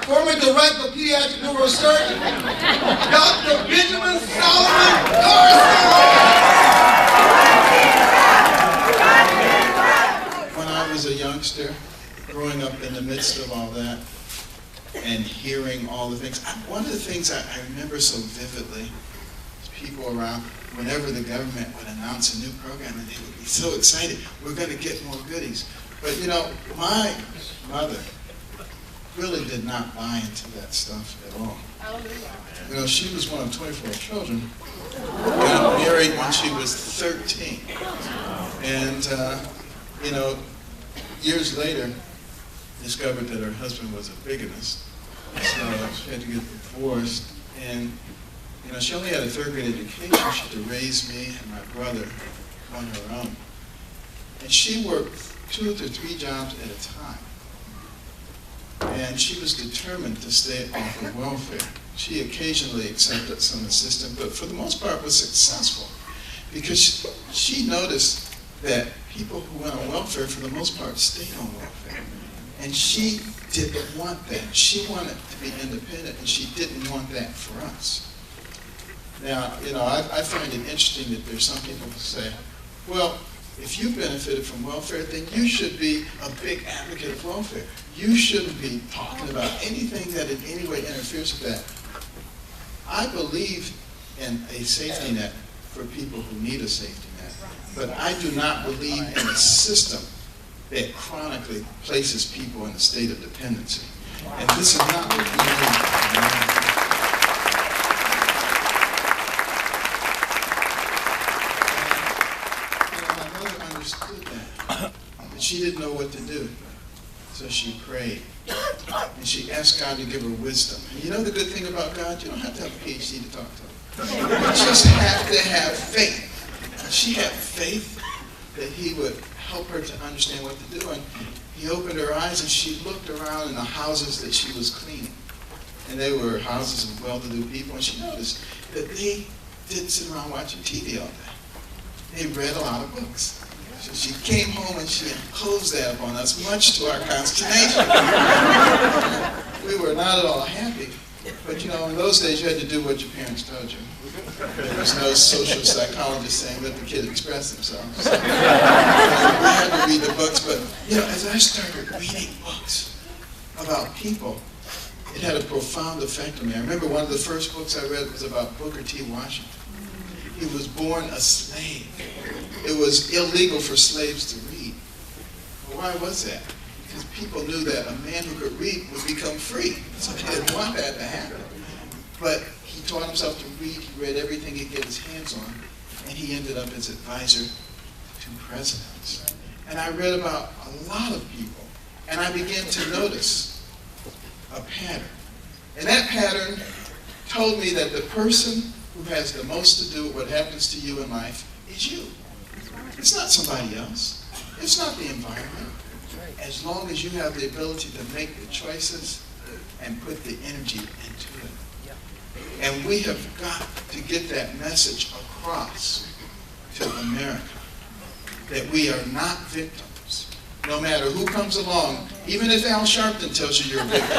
former director of pediatric neurosurgery, Dr. Benjamin Solomon Carson. When I was a youngster, growing up in the midst of all that, and hearing all the things, one of the things I remember so vividly is people around, whenever the government would announce a new program, and they would be so excited, we're going to get more goodies. But you know, my mother really did not buy into that stuff at all. You know, she was one of 24 children, got married when she was 13. And, you know, years later, discovered that her husband was a bigamist. So she had to get divorced. And, you know, she only had a third-grade education. She had to raise me and my brother on her own. And she worked 2 to 3 jobs at a time. And she was determined to stay off of welfare. She occasionally accepted some assistance, but for the most part was successful because she noticed that people who went on welfare for the most part stayed on welfare. And she didn't want that. She wanted to be independent, and she didn't want that for us. Now, you know, I find it interesting that there's some people who say, well, if you benefited from welfare, then you should be a big advocate of welfare. You shouldn't be talking about anything that in any way interferes with that. I believe in a safety net for people who need a safety net, but I do not believe in a system that chronically places people in a state of dependency. And this is not what we need. My mother understood that, but she didn't know what to do. So she prayed, and she asked God to give her wisdom. And you know the good thing about God? You don't have to have a PhD to talk to him. You just have to have faith. And she had faith that he would help her to understand what to do. And he opened her eyes, and she looked around in the houses that she was cleaning. And they were houses of well-to-do people, and she noticed that they didn't sit around watching TV all day. They read a lot of books. So she came home and she imposed that upon us, much to our consternation. We were not at all happy, but you know, in those days you had to do what your parents told you. There was no social psychologist saying let the kid express themselves. So, we had to read the books, but you know, as I started reading books about people, it had a profound effect on me. I remember one of the first books I read was about Booker T. Washington. He was born a slave. It was illegal for slaves to read. Well, why was that? Because people knew that a man who could read would become free. So they didn't want that to happen. But he taught himself to read. He read everything he could get his hands on. And he ended up as advisor to presidents. And I read about a lot of people. And I began to notice a pattern. And that pattern told me that the person who has the most to do with what happens to you in life is you. It's not somebody else. It's not the environment. As long as you have the ability to make the choices and put the energy into it. And we have got to get that message across to America, that we are not victims. No matter who comes along, even if Al Sharpton tells you you're a victim.